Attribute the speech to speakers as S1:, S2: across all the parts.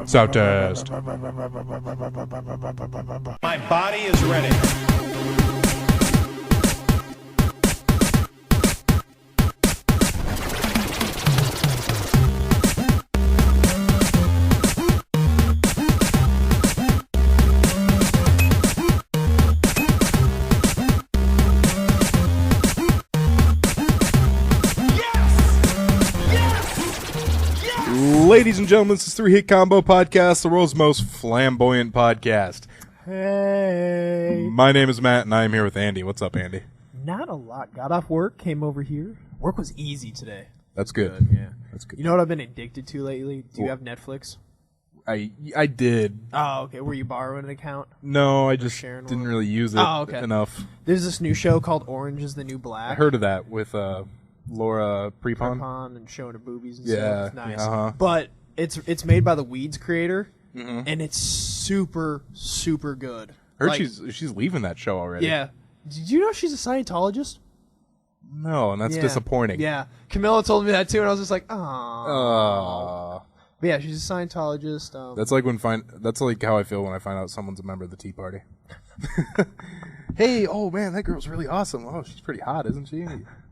S1: Sound test.
S2: My body is ready.
S1: Ladies and gentlemen, this is Three Hit Combo Podcast, the world's most flamboyant podcast.
S3: Hey.
S1: My name is Matt, and I am here with Andy. What's up, Andy?
S3: Not a lot. Got off work, came over here. Work was easy today.
S1: That's good.
S3: Yeah.
S1: That's good.
S3: You know what I've been addicted to lately? Do you have Netflix?
S1: I did.
S3: Oh, okay. Were you borrowing an account?
S1: No, I just
S3: sharing
S1: didn't
S3: one?
S1: really use it enough.
S3: There's this new show called Orange is the New Black.
S1: I heard of that with Laura Prepon.
S3: Prepon and showing her boobies and
S1: Yeah,
S3: stuff. It's nice.
S1: uh-huh.
S3: But it's made by the Weeds creator, and it's super, super good.
S1: I heard
S3: Like,
S1: she's leaving that show already.
S3: Yeah. Did you know she's a Scientologist?
S1: No, and that's
S3: Yeah.
S1: disappointing.
S3: Yeah. Camilla told me that too, and I was just like, oh. But yeah, she's a Scientologist.
S1: That's like how I feel when I find out someone's a member of the Tea Party. Hey, oh man, that girl's really awesome. Oh, she's pretty hot, isn't she?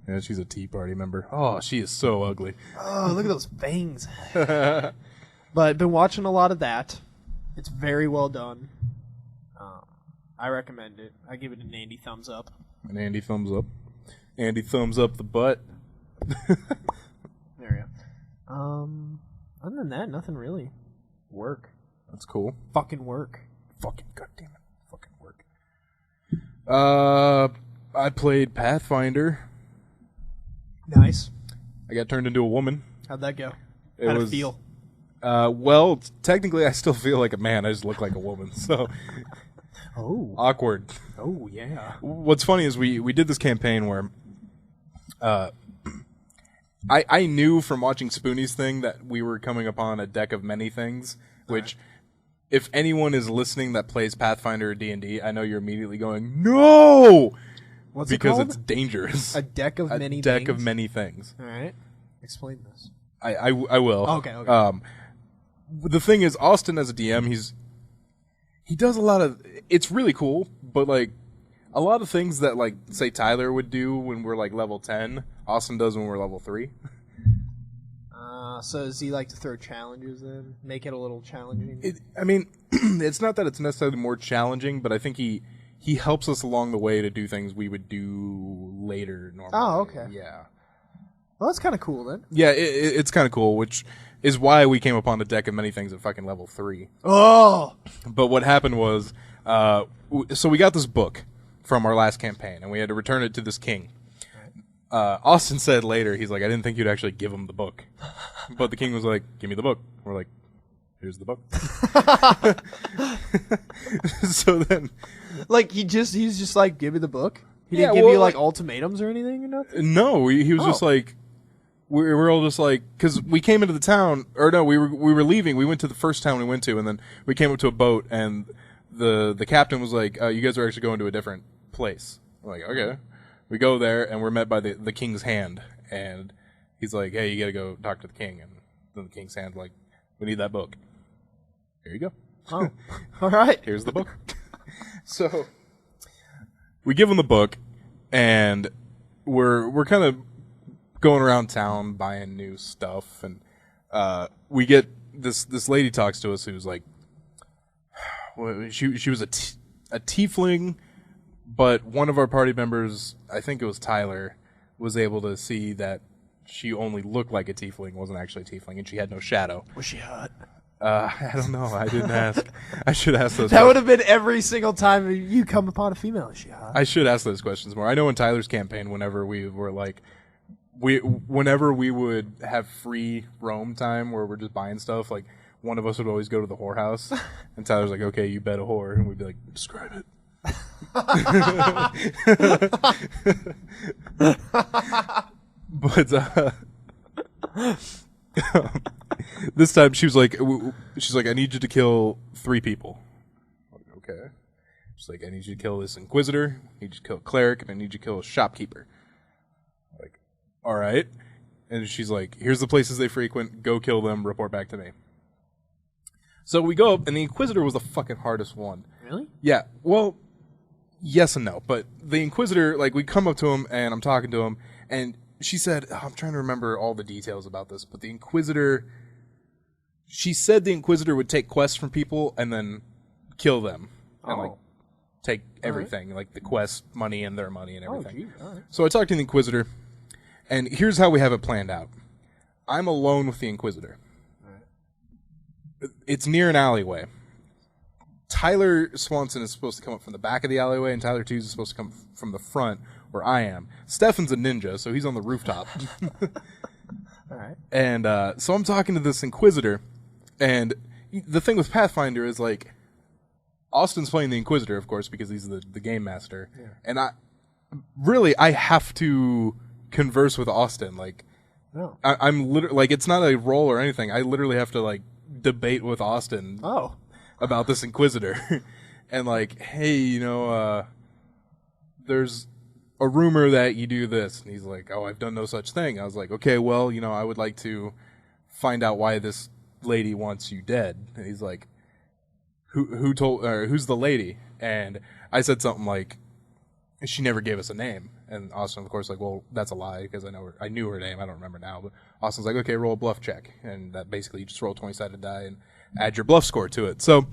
S1: Yeah, she's a Tea Party member. Oh, she is so ugly.
S3: Oh, look at those fangs. But I've been watching a lot of that. It's very well done. I recommend it. I give it an Andy thumbs up.
S1: An Andy thumbs up. Andy thumbs up the butt.
S3: There we go. Other than that, nothing really. Work.
S1: That's cool.
S3: Fucking work.
S1: Fucking goddamn it. Fucking work. I played Pathfinder.
S3: Nice.
S1: I got turned into a woman.
S3: How'd that go?
S1: It
S3: How'd
S1: was-
S3: it feel?
S1: Well, technically I still feel like a man. I just look like a woman. So
S3: Oh.
S1: awkward.
S3: Oh, yeah.
S1: What's funny is we did this campaign where I knew from watching Spoonie's thing that we were coming upon a deck of many things, which if anyone is listening that plays Pathfinder or D&D, I know you're immediately going, no!
S3: What's
S1: Because
S3: it called?
S1: it's dangerous.
S3: A deck of many
S1: A deck
S3: things?
S1: of many things.
S3: All right. Explain this.
S1: I will.
S3: Okay.
S1: The thing is, Austin as a DM, he does a lot of... It's really cool, but like a lot of things that like say Tyler would do when we're like level 10, Austin does when we're level 3.
S3: So does he like to throw challenges in? Make it a little challenging?
S1: It's not that it's necessarily more challenging, but I think he helps us along the way to do things we would do later normally.
S3: Oh, okay.
S1: Yeah.
S3: Well, that's kind of cool then.
S1: Yeah, it's kind of cool, which is why we came upon the deck of many things at fucking level 3.
S3: Oh!
S1: But what happened was, so we got this book from our last campaign, and we had to return it to this king. Austin said later, he's like, I didn't think you'd actually give him the book. But the king was like, give me the book. We're like, here's the book. So then...
S3: Like, he's just like, give me the book? He
S1: Yeah,
S3: didn't give
S1: well,
S3: you, like,
S1: like-
S3: ultimatums or anything or nothing?
S1: No, he was just
S3: Oh.
S1: like, we were all just like, because we came into the town, or no, we were leaving. We went to the first town we went to, and then we came up to a boat, and the captain was like, you guys are actually going to a different place. We're like, okay. We go there, and we're met by the king's hand, and he's like, hey, you gotta go talk to the king. And then the king's hand's like, we need that book. Here you go.
S3: Oh. All right.
S1: Here's the book. So we give him the book, and we're kind of going around town buying new stuff, and we get this lady talks to us who's like, she was a tiefling, but one of our party members, I think it was Tyler, was able to see that she only looked like a tiefling, wasn't actually a tiefling, and she had no shadow.
S3: Was she hot?
S1: I don't know. I didn't ask. I should ask those.
S3: That would have been every single time you come upon a female. Is she hot?
S1: I should ask those questions more. I know in Tyler's campaign, whenever we were like, whenever we would have free roam time where we're just buying stuff, like one of us would always go to the whorehouse, and Tyler's like, "Okay, you bet a whore," and we'd be like, "Describe it." But this time she's like, I need you to kill 3 people. I'm like, okay. She's like, I need you to kill this inquisitor, I need you to kill a cleric, and I need you to kill a shopkeeper. I'm like, all right. And she's like, here's the places they frequent. Go kill them. Report back to me. So we go up, and the Inquisitor was the fucking hardest one.
S3: Really?
S1: Yeah. Well, yes and no. But the Inquisitor, like, we come up to him, and I'm talking to him, and she said, I'm trying to remember all the details about this, but the Inquisitor, she said the Inquisitor would take quests from people and then kill them. And, like, take everything, like the quest money and their money and everything.
S3: Oh, geez. All right.
S1: So I talked to the Inquisitor, and here's how we have it planned out. I'm alone with the Inquisitor. It's near an alleyway. Tyler Swanson is supposed to come up from the back of the alleyway, and Tyler Tews is supposed to come from the front, where I am. Stefan's a ninja, so he's on the rooftop.
S3: All right.
S1: And so I'm talking to this Inquisitor, and the thing with Pathfinder is, like, Austin's playing the Inquisitor, of course, because he's the game master. Yeah. And I have to converse with Austin. Like,
S3: no.
S1: I'm literally, like, it's not a role or anything. I literally have to, like, debate with Austin about this Inquisitor. And, like, hey, there's a rumor that you do this. And he's like, oh, I've done no such thing. I was like, okay, well, I would like to find out why this lady wants you dead. And he's like, who told, or who's the lady? And I said something like, she never gave us a name. And Austin, of course, like, well, that's a lie, because I knew her name. I don't remember now. But Austin's like, okay, roll a bluff check. And that basically, you just roll a 20-sided die and add your bluff score to it. So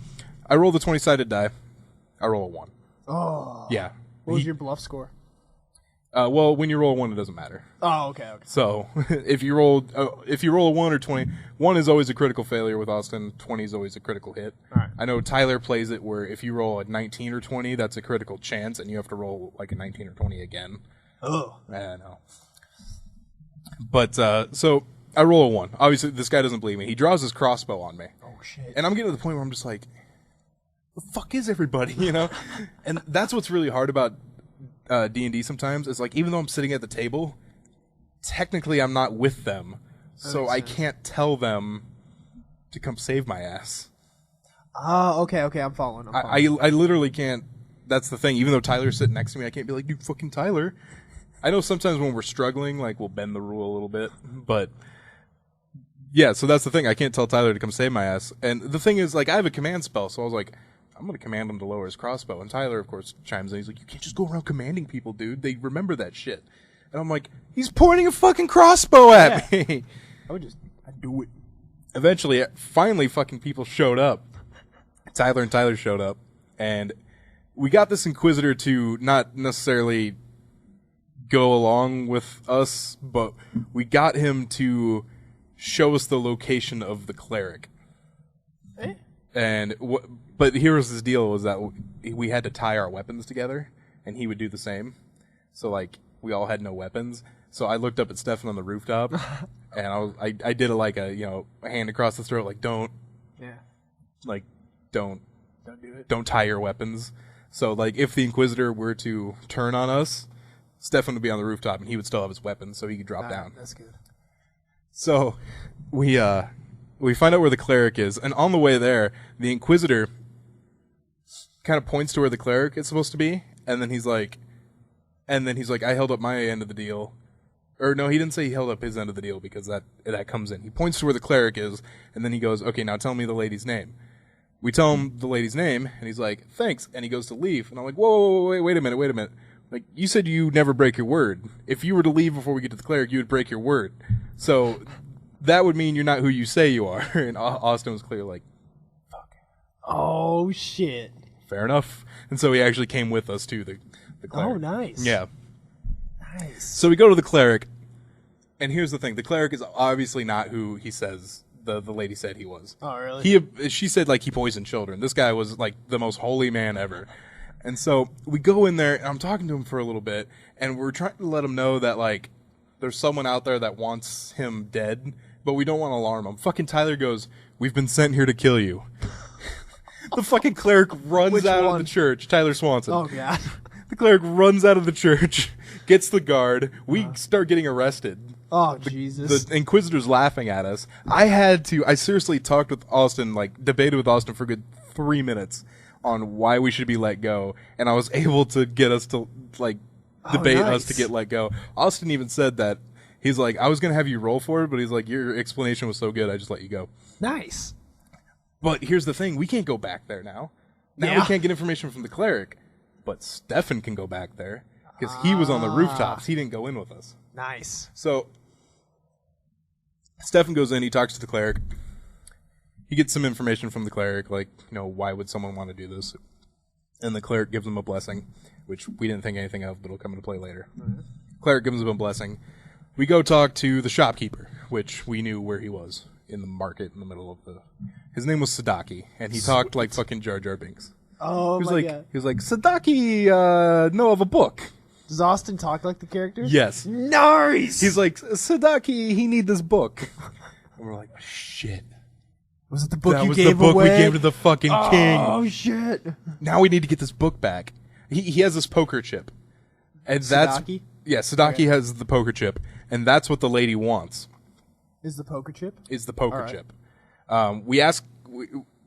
S1: I roll the 20-sided die. I roll a 1.
S3: Oh.
S1: Yeah.
S3: What was your bluff score?
S1: Well, when you roll a 1, it doesn't matter.
S3: Oh, okay.
S1: So if you roll a 1 or 20, 1 is always a critical failure with Austin. 20 is always a critical hit.
S3: All right.
S1: I know Tyler plays it where if you roll a 19 or 20, that's a critical chance, and you have to roll like a 19 or 20 again.
S3: Oh.
S1: I know. But so I roll a 1. Obviously, this guy doesn't believe me. He draws his crossbow on me.
S3: Oh shit.
S1: And I'm getting to the point where I'm just like, the fuck is everybody, And that's what's really hard about D&D sometimes, is like, even though I'm sitting at the table, technically I'm not with them, so I can't tell them to come save my ass.
S3: Oh, okay, I'm following.
S1: I literally can't. That's the thing. Even though Tyler's sitting next to me, I can't be like, dude, fucking Tyler. I know sometimes when we're struggling, like, we'll bend the rule a little bit, but yeah, so that's the thing. I can't tell Tyler to come save my ass. And the thing is, like, I have a command spell, so I was like, I'm going to command him to lower his crossbow. And Tyler, of course, chimes in. He's like, you can't just go around commanding people, dude. They remember that shit. And I'm like, he's pointing a fucking crossbow at me.
S3: I'd do it.
S1: Eventually, finally, fucking people showed up. Tyler and Tyler showed up. And we got this Inquisitor to not necessarily go along with us, but we got him to show us the location of the cleric.
S3: Eh?
S1: And but here was his deal, was that we had to tie our weapons together, and he would do the same. So, like, we all had no weapons. So I looked up at Stefan on the rooftop, and I did a hand across the throat, like, don't do it. Don't tie your weapons. So, like, if the Inquisitor were to turn on us, Stefan would be on the rooftop, and he would still have his weapons, so he could drop down.
S3: That's good.
S1: So we find out where the cleric is, and on the way there, the Inquisitor kind of points to where the cleric is supposed to be, and then he's like, I held up my end of the deal. Or no, he didn't say he held up his end of the deal, because that comes in. He points to where the cleric is, and then he goes, okay, now tell me the lady's name. We tell him the lady's name, and he's like, thanks, and he goes to leave. And I'm like, whoa, wait a minute. Like, you said you never break your word. If you were to leave before we get to the cleric, you would break your word. So that would mean you're not who you say you are. And Austin was clearly like, fuck.
S3: Oh, shit.
S1: Fair enough. And so he actually came with us to the cleric.
S3: Oh, nice.
S1: Yeah.
S3: Nice.
S1: So we go to the cleric, and here's the thing. The cleric is obviously not who he says the lady said he was.
S3: Oh, really?
S1: She said, like, he poisoned children. This guy was, like, the most holy man ever. And so we go in there, and I'm talking to him for a little bit, and we're trying to let him know that, like, there's someone out there that wants him dead, but we don't want to alarm him. Fucking Tyler goes, we've been sent here to kill you. The fucking cleric runs out of the church. Tyler Swanson.
S3: Oh, God.
S1: The cleric runs out of the church, gets the guard. We start getting arrested.
S3: Oh, Jesus.
S1: The Inquisitor's laughing at us. I seriously talked with Austin, like, debated with Austin for a good 3 minutes on why we should be let go, and I was able to get us to, like, debate us to get let go. Austin even said that He's like, I was going to have you roll for it, but he's like, your explanation was so good, I just let you go.
S3: Nice.
S1: But here's the thing. We can't go back there now. Now we can't get information from the cleric. But Stefan can go back there because he was on the rooftops. He didn't go in with us.
S3: Nice.
S1: So Stefan goes in. He talks to the cleric. He gets some information from the cleric, like, why would someone want to do this? And the cleric gives him a blessing, which we didn't think anything of, but it'll come into play later. Mm-hmm. Cleric gives him a blessing. We go talk to the shopkeeper, which we knew where he was, in the market in the middle of the... His name was Sadaki, and he talked like fucking Jar Jar Binks.
S3: Oh,
S1: God. He was like, Sadaki, know of a book.
S3: Does Austin talk like the characters?
S1: Yes.
S3: Nice!
S1: He's like, Sadaki, he need this book. And we're like, shit.
S3: Was it the book
S1: that
S3: you
S1: was
S3: gave
S1: the book
S3: away?
S1: we gave to the fucking king.
S3: Oh, shit.
S1: Now we need to get this book back. He has this poker chip. And
S3: Sadaki?
S1: Yeah, Sadaki has the poker chip. And that's what the lady wants.
S3: Is the poker chip?
S1: Is the poker chip.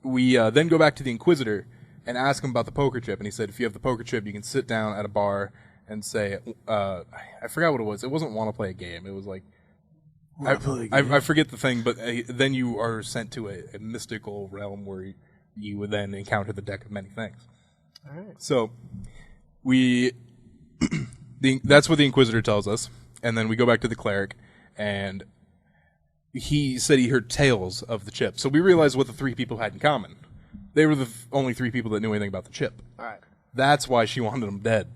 S1: We then go back to the Inquisitor and ask him about the poker chip. And he said, if you have the poker chip, you can sit down at a bar and say, I forgot what it was. It wasn't want to play a game. It was like, I forget the thing, but then you are sent to a mystical realm where you would then encounter the deck of many things.
S3: All right.
S1: So that's what the Inquisitor tells us. And then we go back to the cleric, and he said he heard tales of the chip. So we realized what the three people had in common. They were the only three people that knew anything about the chip.
S3: All right.
S1: That's why she wanted them dead.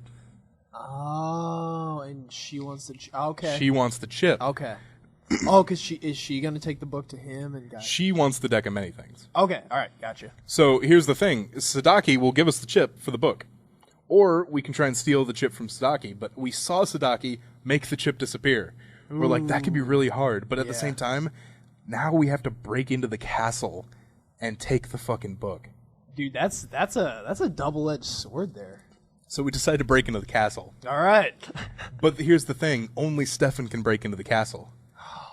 S3: Oh, and she wants the okay.
S1: She wants the chip.
S3: Okay. Oh, because is she going to take the book to him?
S1: She wants the deck of many things.
S3: Okay, all right, gotcha.
S1: So here's the thing. Sadaki will give us the chip for the book. Or we can try and steal the chip from Sadaki, but we saw Sadaki make the chip disappear. Ooh. We're like, that could be really hard. But at the same time, now we have to break into the castle and take the fucking book.
S3: Dude, that's a double-edged sword there.
S1: So we decided to break into the castle.
S3: All right.
S1: But here's the thing. Only Stefan can break into the castle.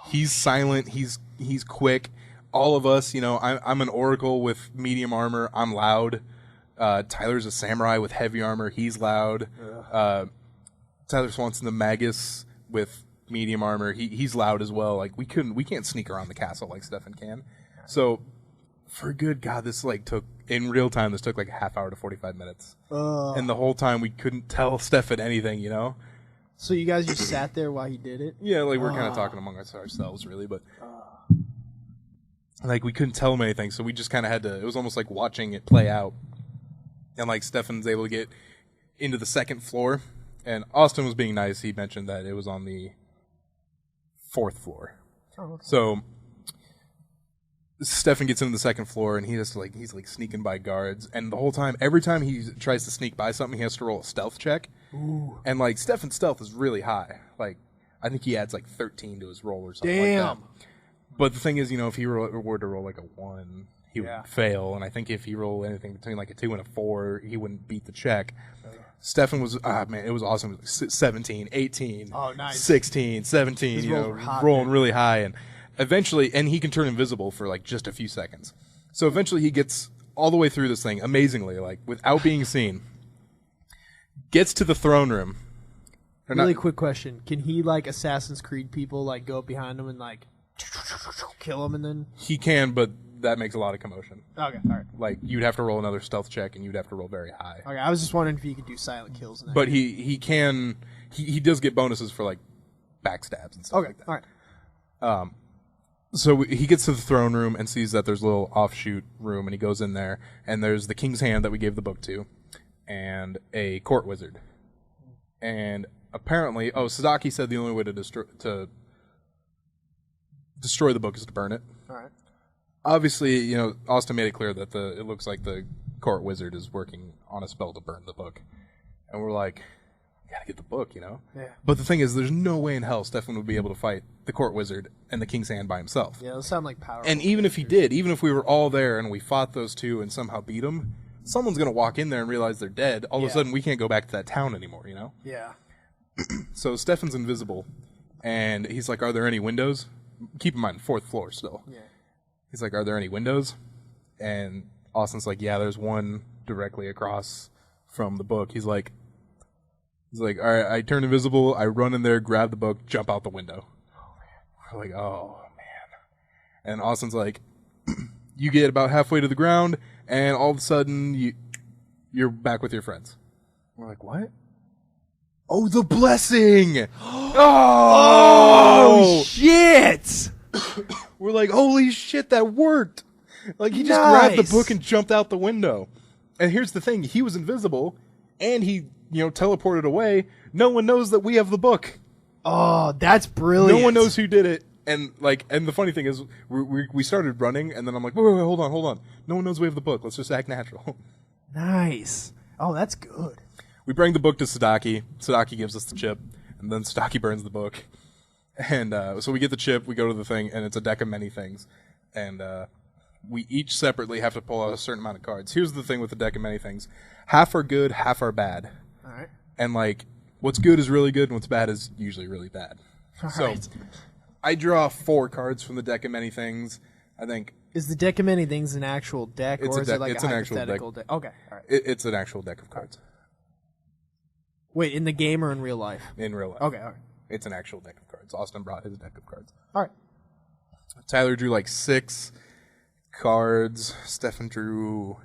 S1: He's silent. He's quick. All of us, I'm an oracle with medium armor. I'm loud. Tyler's a samurai with heavy armor. He's loud. Tyler Swanson, the magus with medium armor. He's loud as well. Like we can't sneak around the castle like Stefan can. So for good God, this took in real time. This took like a half hour to 45 minutes. And the whole time we couldn't tell Stefan anything.
S3: So you guys just sat there while he did it?
S1: Yeah, we're kind of talking among ourselves, really, but we couldn't tell him anything, so we just kind of had to. It was almost like watching it play out. And Stefan's able to get into the second floor, and Austin was being nice. He mentioned that it was on the 4th floor. Oh, okay. So Stefan gets into the second floor, and he has to he's sneaking by guards, and the whole time, every time he tries to sneak by something, he has to roll a stealth check. Ooh. And Stefan's stealth is really high. I think he adds 13 to his roll or something.
S3: Damn.
S1: Like that. But the thing is, if he were to roll a 1, he would fail, and I think if he rolled anything between a 2 and a 4, he wouldn't beat the check. Stefan was, it was awesome. 17, 18,
S3: oh, nice.
S1: 16, 17, rolling really high, and eventually, and he can turn invisible for just a few seconds. So eventually he gets all the way through this thing, amazingly, without being seen. Gets to the throne room.
S3: Really quick question. Can he, Assassin's Creed people, go up behind him and, kill him and then...
S1: He can, but that makes a lot of commotion.
S3: Okay, all right.
S1: You'd have to roll another stealth check, and you'd have to roll very high.
S3: Okay, I was just wondering if he could do silent kills.
S1: But he can... He does get bonuses for, backstabs and stuff like that.
S3: All right.
S1: So he gets to the throne room and sees that there's a little offshoot room, and he goes in there, and there's the king's hand that we gave the book to, and a court wizard. And apparently, Sadaki said the only way to destroy the book is to burn it.
S3: All right.
S1: Obviously, Austin made it clear that it looks like the court wizard is working on a spell to burn the book. And we're like, we gotta get the book, Yeah. But the thing is, there's no way in hell Stefan would be able to fight the court wizard and the king's hand by himself.
S3: Yeah, those sound like powerful.
S1: And even if he did, even if we were all there and we fought those two and somehow beat them, someone's gonna walk in there and realize they're dead. All of a sudden, we can't go back to that town anymore,
S3: Yeah.
S1: So Stefan's invisible, and he's like, are there any windows? Keep in mind, 4th floor still.
S3: Yeah.
S1: He's like, are there any windows? And Austin's like, yeah, there's one directly across from the book. He's like, all right, I turn invisible, I run in there, grab the book, jump out the window. We're like, oh, man. And Austin's like, you get about halfway to the ground, and all of a sudden, you're back with your friends. We're like, what? Oh, the blessing!
S3: Oh, shit!
S1: We're like, holy shit, that worked! Like, he just grabbed the book and jumped out the window. And here's the thing, he was invisible, and he, teleported away. No one knows that we have the book.
S3: Oh, that's brilliant.
S1: No one knows who did it. And the funny thing is, we started running, and then I'm like, wait, hold on. No one knows we have the book. Let's just act natural.
S3: Nice. Oh, that's good.
S1: We bring the book to Sadaki. Sadaki gives us the chip, and then Sadaki burns the book. And so we get the chip, we go to the thing, and it's a deck of many things. And we each separately have to pull out a certain amount of cards. Here's the thing with the deck of many things. Half are good, half are bad.
S3: All right.
S1: And, what's good is really good, and what's bad is usually really bad.
S3: All
S1: so
S3: right.
S1: I draw 4 cards from the deck of many things. I think...
S3: Is the deck of many things an actual deck,
S1: It's
S3: or
S1: a
S3: is
S1: deck-
S3: it like
S1: it's
S3: a
S1: an actual
S3: hypothetical deck? Okay, all right.
S1: It's an actual deck of cards.
S3: Wait, in the game or in real life?
S1: In real life.
S3: Okay, all right.
S1: It's an actual deck of cards. Austin brought his deck of cards.
S3: All right.
S1: Tyler drew 6 cards. Stefan drew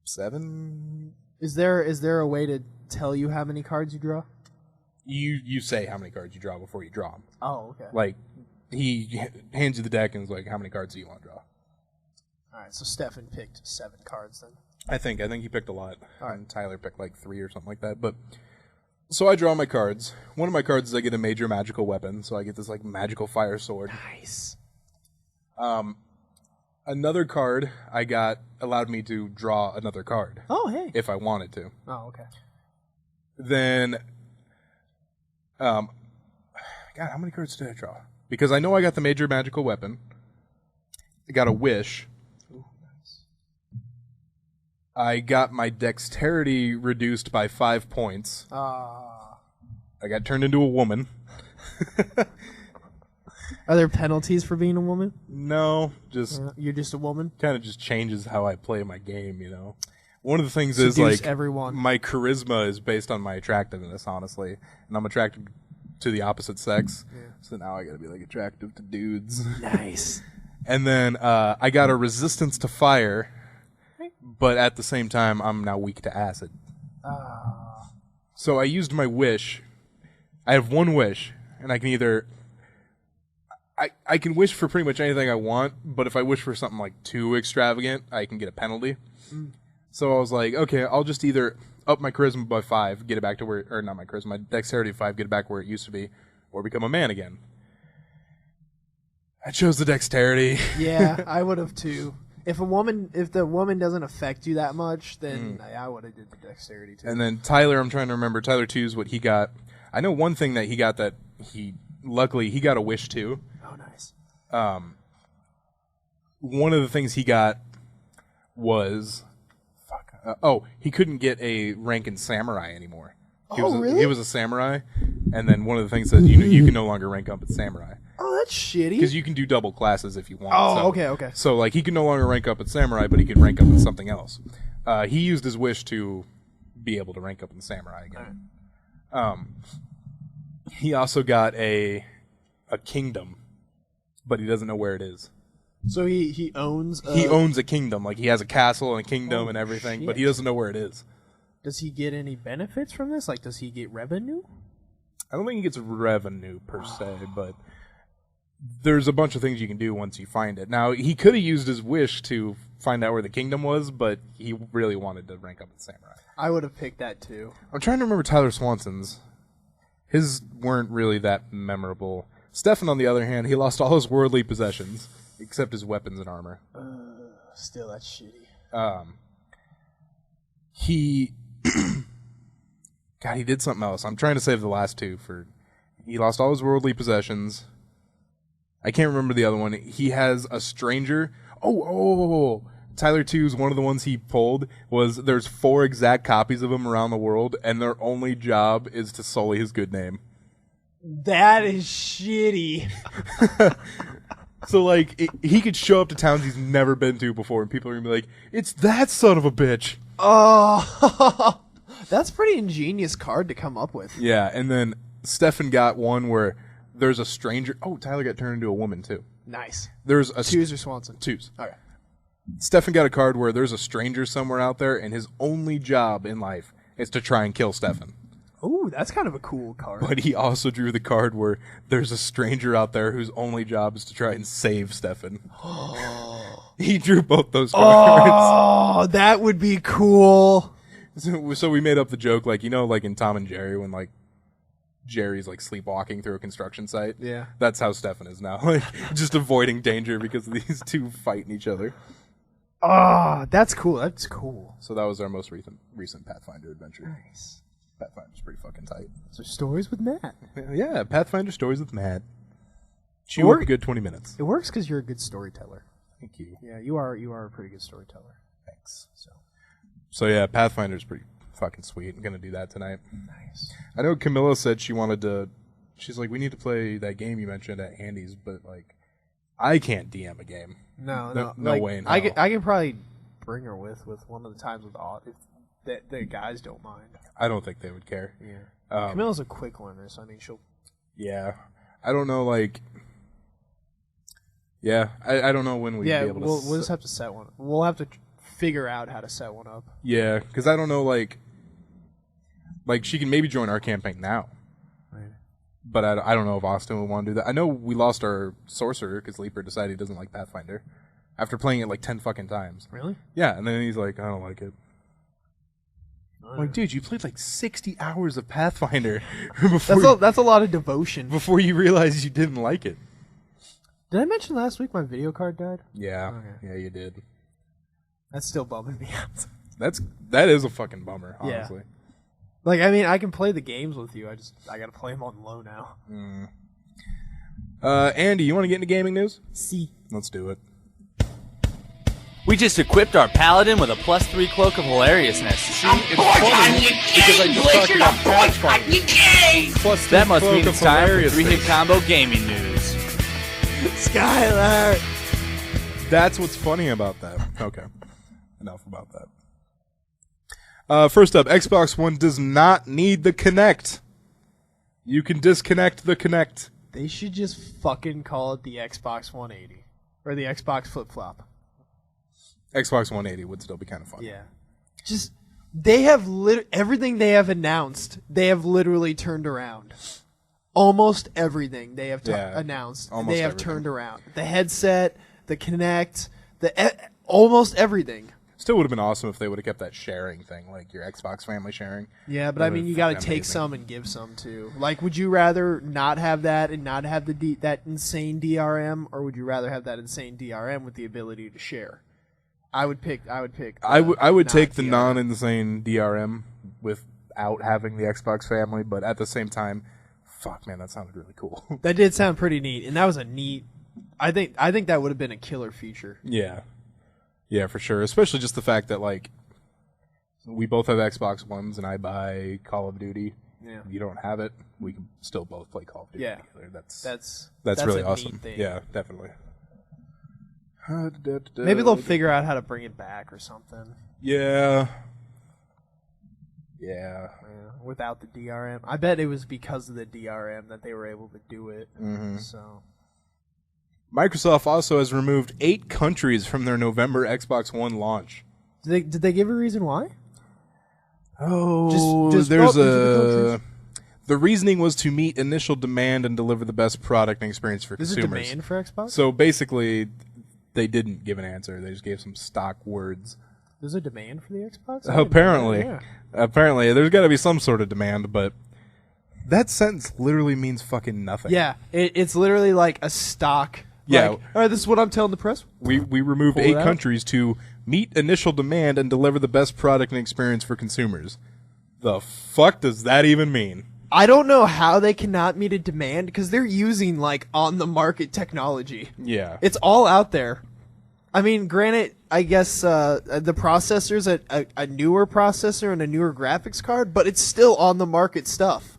S1: 7.
S3: Is there a way to tell you how many cards you draw?
S1: You say how many cards you draw before you draw them.
S3: Oh, okay.
S1: He hands you the deck and is like, how many cards do you want to draw?
S3: All right, so Stefan picked 7 cards then.
S1: I think he picked a lot.
S3: All right.
S1: And Tyler picked 3 or something like that. But so I draw my cards. One of my cards is I get a major magical weapon, so I get this magical fire sword.
S3: Nice.
S1: Another card I got allowed me to draw another card.
S3: Oh, hey.
S1: If I wanted to.
S3: Oh, okay.
S1: Then, God, how many cards did I draw? Because I know I got the major magical weapon. I got a wish.
S3: Ooh, nice.
S1: I got my dexterity reduced by 5 points.
S3: Ah.
S1: I got turned into a woman.
S3: Are there penalties for being a woman?
S1: No, just
S3: You're just a woman?
S1: kind of just changes how I play my game, One of the things is
S3: Seduce everyone.
S1: my charisma is based on my attractiveness, honestly, and I'm attracted to the opposite sex. Yeah. So now I got to be attractive to dudes.
S3: Nice.
S1: And then I got a resistance to fire, but at the same time I'm now weak to acid. So I used my wish. I have one wish, and I can either I can wish for pretty much anything I want, but if I wish for something too extravagant, I can get a penalty. So I was like, okay, I'll just either up my charisma by 5, get it back to where, or not my charisma, my dexterity 5, get it back where it used to be, or become a man again. I chose the dexterity.
S3: Yeah, I would have too. If the woman doesn't affect you that much, then I would have did the dexterity too.
S1: And then Tyler, I'm trying to remember, Tyler 2's what he got. I know one thing that he got that luckily he got a wish too.
S3: Oh, nice.
S1: One of the things he got was, he couldn't get a rank in samurai anymore.
S3: Really?
S1: He was a samurai, and then one of the things that you can no longer rank up at samurai.
S3: Oh, that's shitty.
S1: Because you can do double classes if you want.
S3: Oh, okay.
S1: So, he can no longer rank up at samurai, but he can rank up in something else. He used his wish to be able to rank up in samurai again. Right. He also got a kingdom, but he doesn't know where it is.
S3: So he owns...
S1: He owns a kingdom. He has a castle and a kingdom and everything, but he doesn't know where it is.
S3: Does he get any benefits from this? Does he get revenue?
S1: I don't think he gets revenue per se, but there's a bunch of things you can do once you find it. Now, he could have used his wish to find out where the kingdom was, but he really wanted to rank up in samurai.
S3: I would have picked that too.
S1: I'm trying to remember Tyler Swanson's. His weren't really that memorable. Stefan, on the other hand, he lost all his worldly possessions, except his weapons and armor.
S3: Still, that's shitty.
S1: He... God, he did something else. I'm trying to save the last 2 for... He lost all his worldly possessions. I can't remember the other one. He has a stranger. Oh. Tyler 2's one of the ones he pulled was there's 4 exact copies of him around the world, and their only job is to sully his good name.
S3: That is shitty.
S1: So, he could show up to towns he's never been to before, and people are going to be like, it's that son of a bitch.
S3: Oh, that's pretty ingenious card to come up with.
S1: Yeah, and then Stefan got one where there's a stranger. Oh, Tyler got turned into a woman too.
S3: Nice.
S1: There's a
S3: Twos or Swanson?
S1: twos.
S3: Okay.
S1: Stefan got a card where there's a stranger somewhere out there, and his only job in life is to try and kill Stefan.
S3: Ooh, that's kind of a cool card.
S1: But he also drew the card where there's a stranger out there whose only job is to try and save Stefan. He drew both those cards.
S3: Oh, that would be cool.
S1: So we made up the joke, like, like in Tom and Jerry, when, like, Jerry's, like, sleepwalking through a construction site.
S3: Yeah.
S1: That's how Stefan is now. Like, just avoiding danger because these two fighting each other.
S3: Oh, that's cool. That's cool.
S1: So that was our most recent Pathfinder adventure.
S3: Nice.
S1: Pathfinder's pretty fucking tight.
S3: So stories with Matt.
S1: Yeah, Pathfinder Stories with Matt. Chew up a good 20 minutes.
S3: It works because you're a good storyteller.
S1: Thank you.
S3: Yeah, you are a pretty good storyteller.
S1: Thanks. So yeah, Pathfinder's pretty fucking sweet. I'm gonna do that tonight.
S3: Nice.
S1: I know Camilla said she wanted to. She's like, we need to play that game you mentioned at Andy's, but like, I can't DM a game.
S3: No
S1: like, way in hell.
S3: I can probably bring her with one of the times with if the guys don't mind.
S1: I don't think they would care.
S3: Yeah. Camilla's a quick learner, so I mean she'll.
S1: Yeah, I don't know. Like, yeah, I don't know when we'd be able to.
S3: We'll just have to set one. We'll have to figure out how to set one up.
S1: Yeah, because I don't know. Like she can maybe join our campaign now.
S3: Right.
S1: But I don't know if Austin would want to do that. I know we lost our sorcerer because Leaper decided he doesn't like Pathfinder after playing it like 10 fucking times.
S3: Really?
S1: Yeah, and then he's like, I don't like it. I'm like, dude, you played like 60 hours of Pathfinder
S3: that's a lot of devotion.
S1: before you realized you didn't like it.
S3: Did I mention last week my video card died?
S1: Yeah,
S3: Okay.
S1: yeah, you did.
S3: That's still bumming me out.
S1: That is a fucking bummer, honestly.
S3: Yeah. Like, I mean, I can play the games with you. I gotta play them on low now.
S1: Andy, you want to get into gaming news?
S3: See.
S1: Let's do it.
S4: We just equipped our paladin with a +3 cloak of hilariousness.
S1: See, it's funny because I just talked about Pathfinder. Plus
S4: That must mean
S1: cloak
S4: it's
S1: of
S4: time for
S1: hilarious
S4: 3-hit
S1: things.
S4: combo gaming news.
S3: Skylar!
S1: That's what's funny about that. Okay. Enough about that. First up, Xbox One does not need the Kinect. You can disconnect the Kinect.
S3: They should just fucking call it the Xbox 180. Or the Xbox flip-flop.
S1: Xbox 180 would still be kind of fun.
S3: Yeah. Just, they have everything they have announced, they have literally turned around. Almost everything they have announced,
S1: almost
S3: they have
S1: everything.
S3: turned around. The headset, the Kinect, almost everything.
S1: Still would have been awesome if they would have kept that sharing thing, like your Xbox family sharing.
S3: Yeah, but
S1: That
S3: I mean,
S1: would've
S3: you got to
S1: fucking
S3: take
S1: amazing.
S3: some and give some too. Like, would you rather not have that and not have that insane DRM, or would you rather have that insane DRM with the ability to share? I would pick. I would
S1: take the
S3: DRM.
S1: non-insane DRM without having the Xbox family, but at the same time, fuck man, that sounded really cool.
S3: That did sound pretty neat, and that was a neat. I think that would have been a killer feature.
S1: Yeah, for sure. Especially just the fact that like we both have Xbox Ones, and I buy Call of Duty.
S3: Yeah.
S1: You don't have it. We can still both play Call of Duty
S3: Yeah.
S1: together.
S3: That's
S1: really
S3: a
S1: awesome.
S3: neat thing.
S1: Yeah, definitely.
S3: Maybe they'll figure out how to bring it back or something.
S1: Yeah.
S3: Yeah, without the DRM. I bet it was because of the DRM that they were able to do it.
S1: Mm-hmm.
S3: So,
S1: Microsoft also has removed 8 countries from their November Xbox One launch.
S3: did they give a reason why?
S1: Oh,
S3: Just
S1: there's
S3: these are the countries.
S1: The reasoning was to meet initial demand and deliver the best product and experience for
S3: There's a
S1: consumers.
S3: demand for Xbox?
S1: So basically, they didn't give an answer. They just gave some stock words.
S3: There's a demand for the Xbox? I didn't know
S1: Apparently,
S3: that,
S1: apparently, there's got to be some sort of demand, but that sentence literally means fucking nothing.
S3: Yeah, it's literally like a stock.
S1: Yeah.
S3: Like, all right, this is what I'm telling the press.
S1: We removed
S3: Pull it
S1: 8
S3: out.
S1: countries to meet initial demand and deliver the best product and experience for consumers. The fuck does that even mean?
S3: I don't know how they cannot meet a demand because they're using like on the market technology.
S1: Yeah.
S3: It's all out there. I mean, granted, I guess the processor's a newer processor and a newer graphics card, but it's still on the market stuff.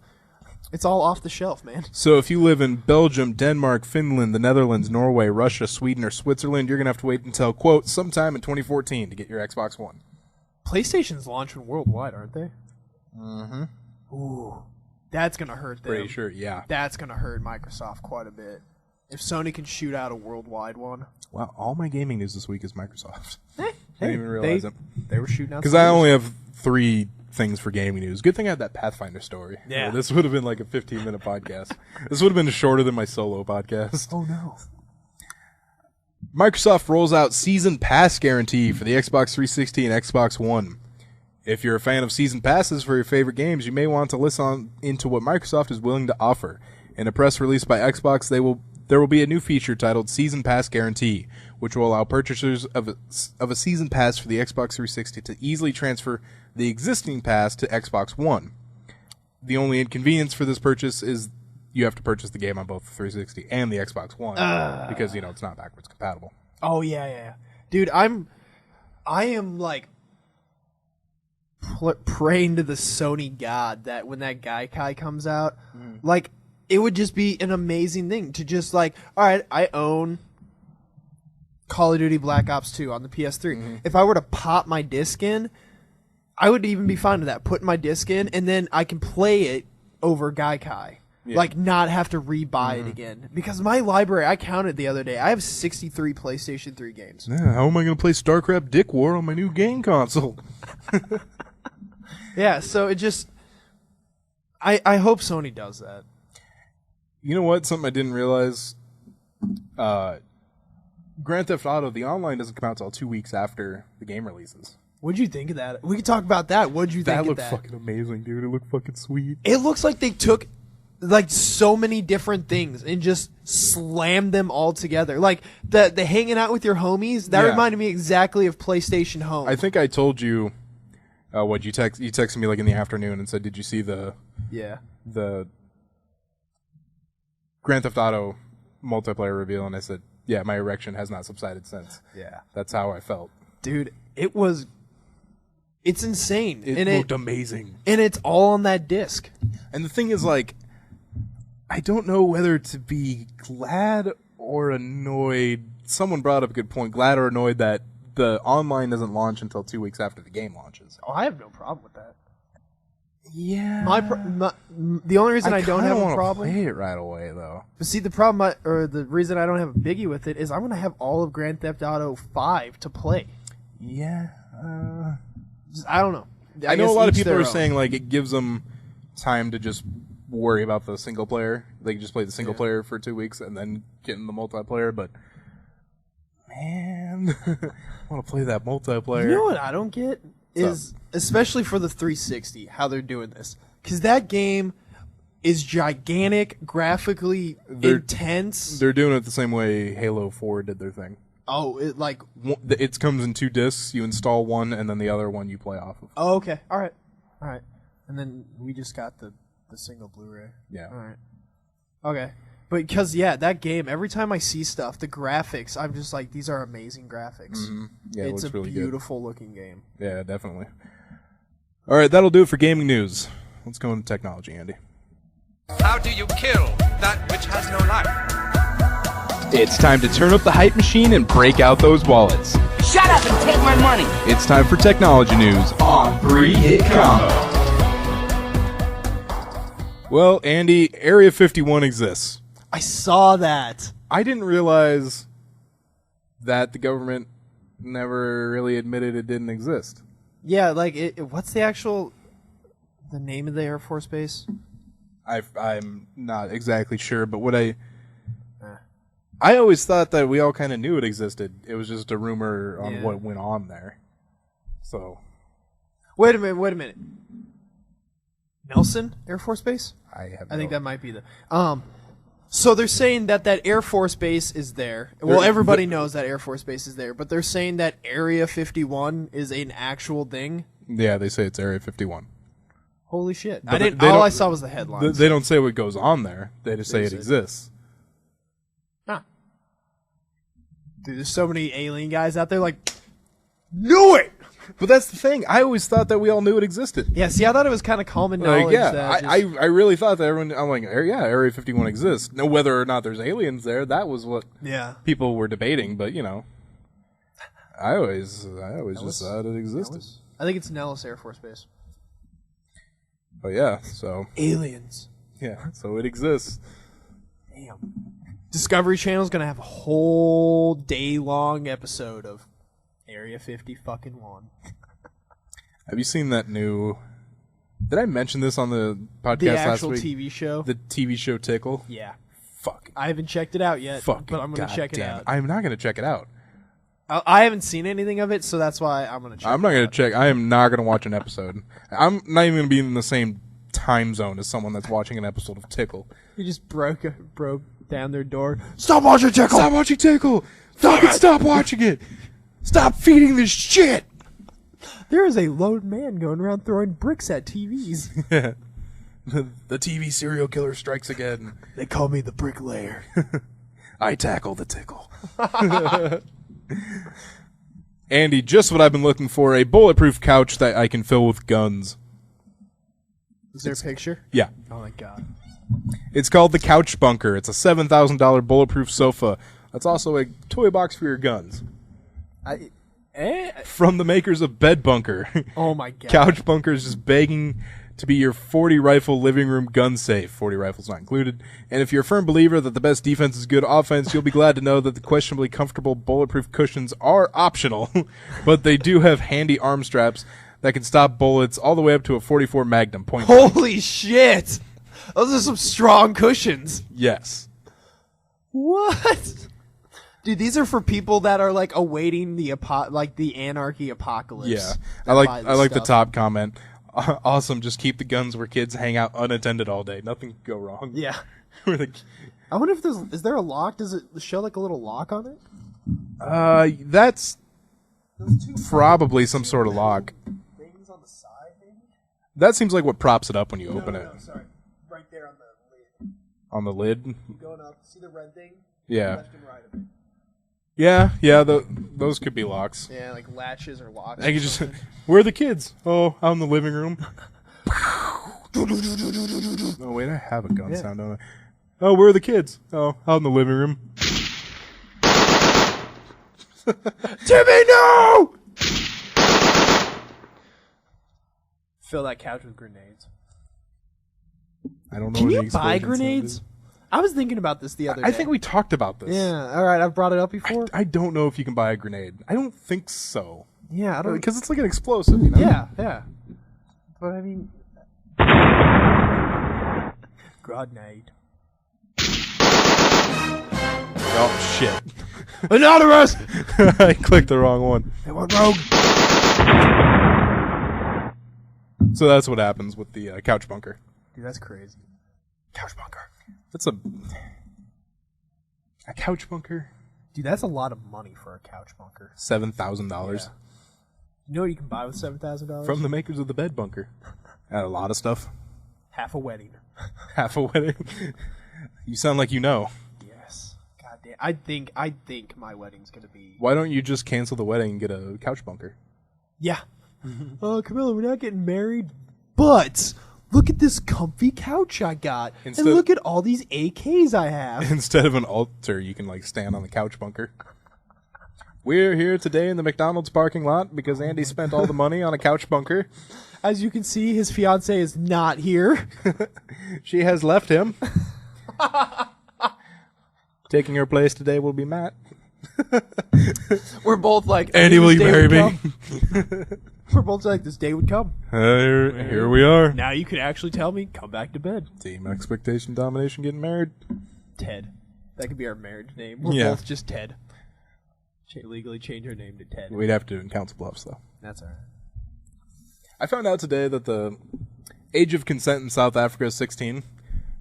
S3: It's all off the shelf, man.
S1: So if you live in Belgium, Denmark, Finland, the Netherlands, Norway, Russia, Sweden, or Switzerland, you're going to have to wait until, quote, sometime in 2014 to get your Xbox One.
S3: PlayStation's launching worldwide, aren't they?
S1: Mm-hmm.
S3: Ooh. That's gonna hurt them.
S1: Pretty sure, yeah.
S3: That's gonna hurt Microsoft quite a bit. If Sony can shoot out a worldwide one.
S1: Wow, all my gaming news this week is Microsoft. I
S3: Hey,
S1: didn't even realize it.
S3: They were shooting out.
S1: Because I only have 3 things for gaming news. Good thing I had that Pathfinder story.
S3: Yeah.
S1: This would have been like a 15-minute podcast. This would have been shorter than my solo podcast.
S3: Oh no.
S1: Microsoft rolls out Season Pass guarantee for the Xbox 360 and Xbox One. If you're a fan of Season Passes for your favorite games, you may want to listen into what Microsoft is willing to offer. In a press release by Xbox, there will be a new feature titled Season Pass Guarantee, which will allow purchasers of a Season Pass for the Xbox 360 to easily transfer the existing pass to Xbox One. The only inconvenience for this purchase is you have to purchase the game on both the 360 and the Xbox One because, it's not backwards compatible.
S3: Oh yeah. Dude, I am like praying to the Sony god that when that Gaikai comes out, like it would just be an amazing thing to just like, all right, I own Call of Duty Black Ops 2 on the PS3. If I were to pop my disc in, I would even be fine with that. Put my disc in, and then I can play it over Gaikai. Yeah. Like, not have to re-buy it again. Because my library, I counted the other day, I have 63 PlayStation 3 games.
S1: Yeah, how am I going to play StarCraft Dick War on my new game console?
S3: Yeah, so it just... I hope Sony does that.
S1: You know what? Something I didn't realize. Grand Theft Auto, the online doesn't come out until 2 weeks after the game releases.
S3: What'd you think of that? We could talk about that. What'd you think of that?
S1: That looked fucking amazing, dude. It looked fucking sweet.
S3: It looks like they took like so many different things and just slammed them all together. Like the hanging out with your homies, that reminded me exactly of PlayStation Home.
S1: I think I told you what you texted me like in the afternoon and said, "Did you see the Grand Theft Auto multiplayer reveal?" And I said, "Yeah, my erection has not subsided since."
S3: Yeah.
S1: That's how I felt.
S3: Dude, it's insane.
S1: It looked amazing.
S3: And it's all on that disc.
S1: And the thing is, like, I don't know whether to be glad or annoyed. Someone brought up a good point. Glad or annoyed that the online doesn't launch until 2 weeks after the game launches.
S3: Oh, I have no problem with that.
S1: Yeah.
S3: The only reason I don't have a
S1: to
S3: problem...
S1: play it right away, though.
S3: But see, the problem, or the reason I don't have a biggie with it is I'm going to have all of Grand Theft Auto 5 to play.
S1: Yeah.
S3: I don't know.
S1: I know a lot of people are saying, like, it gives them time to just worry about the single player. They can just play the single player for 2 weeks and then get in the multiplayer, but man, I want to play that multiplayer.
S3: You know what I don't get is, especially for the 360, how they're doing this. Because that game is gigantic, graphically intense.
S1: They're doing it the same way Halo 4 did their thing.
S3: Oh,
S1: It comes in 2 discs. You install one, and then the other one you play off of.
S3: Oh, okay. All right. And then we just got the single Blu-ray.
S1: Yeah.
S3: All right. Okay. But because, that game, every time I see stuff, the graphics, I'm just like, these are amazing graphics.
S1: Mm-hmm. Yeah,
S3: it's
S1: looks
S3: a
S1: really
S3: beautiful looking game.
S1: Yeah, definitely. All right, that'll do it for gaming news. Let's go into technology, Andy.
S5: How do you kill that which has no life?
S6: It's time to turn up the hype machine and break out those wallets.
S7: Shut up and take my money!
S6: It's time for technology news on 3-Hit Combo.
S1: Well, Andy, Area 51 exists.
S3: I saw that.
S1: I didn't realize that the government never really admitted it didn't exist.
S3: Yeah, like, what's the name of the Air Force Base?
S1: I'm not exactly sure, but what I always thought that we all kind of knew it existed. It was just a rumor on what went on there. So,
S3: wait a minute. Nelson Air Force Base?
S1: I
S3: think that might be the. So they're saying that Air Force Base is there. Well, everybody knows that Air Force Base is there, but they're saying that Area 51 is an actual thing.
S1: Yeah, they say it's Area 51.
S3: Holy shit!
S1: But
S3: all I saw was the headlines.
S1: They don't say what goes on there. They just say it exists.
S3: Huh. Dude, there's so many alien guys out there like, knew it!
S1: But that's the thing. I always thought that we all knew it existed.
S3: Yeah, see, I thought it was kind of common knowledge.
S1: I really thought that everyone, I'm like, Area 51 exists. Now, whether or not there's aliens there, that was what people were debating. But, I always just thought it existed.
S3: I think it's Nellis Air Force Base.
S1: Oh yeah, so
S3: Aliens.
S1: yeah, so it exists.
S3: Damn. Discovery Channel's gonna have a whole day-long episode of Area 50 fucking 1.
S1: Have you seen that new? Did I mention this on the podcast
S3: The
S1: last
S3: actual
S1: week?
S3: TV show?
S1: The TV show Tickle.
S3: Yeah.
S1: Fuck.
S3: I haven't checked it out yet,
S1: Fucking
S3: but I'm gonna check it out.
S1: I'm not gonna check it out.
S3: I haven't seen anything of it, so that's why I'm gonna check
S1: I'm not
S3: it
S1: gonna
S3: out.
S1: check. I am not gonna watch an episode. I'm not even gonna be in the same time zone as someone that's watching an episode of Tickle.
S3: You just broke down their door. Stop watching Tickle!
S1: Stop watching Tickle! Fucking stop watching it! Stop feeding this shit!
S3: There is a lone man going around throwing bricks at TVs.
S1: The TV serial killer strikes again.
S3: They call me the bricklayer.
S1: I tackle the tickle. Andy, just what I've been looking for, a bulletproof couch that I can fill with guns.
S3: Is there a picture?
S1: Yeah.
S3: Oh my god.
S1: It's called the Couch Bunker. It's a $7,000 bulletproof sofa. That's also a toy box for your guns. From the makers of Bed Bunker.
S3: Oh my god.
S1: Couch Bunker is just begging to be your 40 rifle living room gun safe. 40 rifles not included. And if you're a firm believer that the best defense is good offense, you'll be glad to know that the questionably comfortable bulletproof cushions are optional, but they do have handy arm straps that can stop bullets all the way up to a 44 Magnum point.
S3: Holy shit! Those are some strong cushions.
S1: Yes.
S3: What? Dude, these are for people that are like awaiting the the anarchy apocalypse.
S1: Yeah.
S3: that buy this
S1: I like the
S3: stuff.
S1: top comment. Awesome, just keep the guns where kids hang out unattended all day. Nothing can go wrong.
S3: Yeah.
S1: Where the-
S3: I wonder if is there a lock? Does it show like a little lock on it?
S1: That's probably some sort of lock.
S3: Things on the side, maybe?
S1: That seems like what props it up when you open it.
S3: Sorry. Right there on the lid.
S1: On the lid?
S3: Going up. See the red thing?
S1: Yeah.
S3: Left and right of it.
S1: Yeah, those could be locks.
S3: Yeah, like latches or locks.
S1: I could just, where are the kids? Oh, out in the living room. Oh, wait, I have a gun sound, don't I? Oh, where are the kids? Oh, out in the living room. Timmy, no!
S3: Fill that couch with grenades.
S1: I don't know.
S3: Can
S1: what
S3: you
S1: the
S3: buy
S1: explosion sound
S3: grenades?
S1: is.
S3: I was thinking about this the other day.
S1: I think we talked about this.
S3: Yeah, alright, I've brought it up before.
S1: I don't know if you can buy a grenade. I don't think so.
S3: Yeah, I don't.
S1: Because it's like an explosive, you know?
S3: Yeah. But I mean, grenade.
S1: Oh, shit.
S3: Anonymous.
S1: I clicked the wrong one.
S3: They went rogue.
S1: So that's what happens with the couch bunker.
S3: Dude, that's crazy.
S1: Couch bunker. That's a couch bunker?
S3: Dude, that's a lot of money for a couch bunker.
S1: $7,000
S3: You know what you can buy with $7,000?
S1: from the makers of the Bed Bunker. And a lot of stuff.
S3: half a wedding.
S1: Half a wedding. You sound like you know.
S3: Yes. God damn. I think my wedding's gonna be.
S1: Why don't you just cancel the wedding and get a couch bunker?
S3: Yeah. Camilla, we're not getting married, but look at this comfy couch I got,
S1: Instead-
S3: and look at all these AKs I have.
S1: Instead of an altar, you can like stand on the couch bunker. We're here today in the McDonald's parking lot because Andy spent all the money on a couch bunker.
S3: As you can see, his fiance is not here.
S1: She has left him. Taking her place today will be Matt.
S3: We're both like,
S1: Andy, will you
S3: this day
S1: marry
S3: would
S1: me?
S3: come. We're both like, this day would come.
S1: Here we are.
S3: Now you can actually tell me, come back to bed.
S1: Team expectation domination getting married.
S3: Ted. That could be our marriage name. We're
S1: Yeah.
S3: both just Ted. Legally change our name to Ted.
S1: We'd have to do it in Council Bluffs though.
S3: That's alright.
S1: I found out today that the age of consent in South Africa is 16,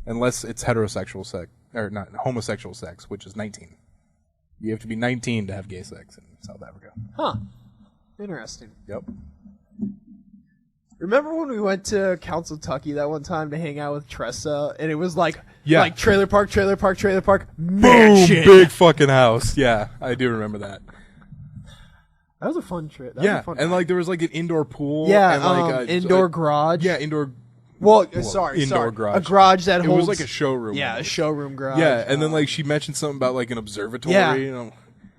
S1: unless it's heterosexual sex, or not homosexual sex, which is 19. You have to be 19 to have gay sex in South Africa.
S3: Huh. Interesting.
S1: Yep.
S3: Remember when we went to Council Tucky that one time to hang out with Tressa, and it was like,
S1: Yeah.
S3: like trailer park,
S1: Boom!
S3: mansion.
S1: Big fucking house. Yeah, I do remember that.
S3: That was a fun trip. That
S1: Yeah,
S3: was a fun
S1: and
S3: night.
S1: like there was like an indoor pool.
S3: yeah,
S1: and like
S3: indoor garage.
S1: Yeah, indoor.
S3: Well,
S1: Well,
S3: sorry,
S1: indoor garage.
S3: a garage that
S1: It
S3: holds.
S1: was like a showroom.
S3: Yeah, a
S1: almost.
S3: showroom garage.
S1: Yeah, and then like she mentioned something about like an observatory.
S3: Yeah.
S1: You know,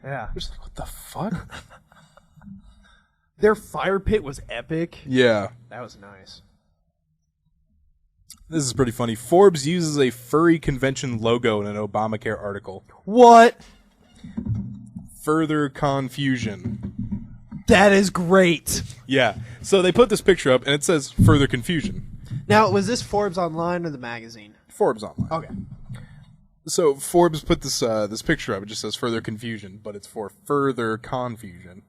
S3: yeah.
S1: just like what the fuck?
S3: Their fire pit was epic.
S1: Yeah.
S3: That was nice.
S1: This is pretty funny. Forbes uses a furry convention logo in an Obamacare article.
S3: What?
S1: Further confusion.
S3: That is great.
S1: Yeah. So they put this picture up, and it says further confusion.
S3: Now, was this Forbes Online or the magazine?
S1: Forbes Online.
S3: Okay.
S1: So Forbes put this this picture up. It just says further confusion, but it's for further confusion.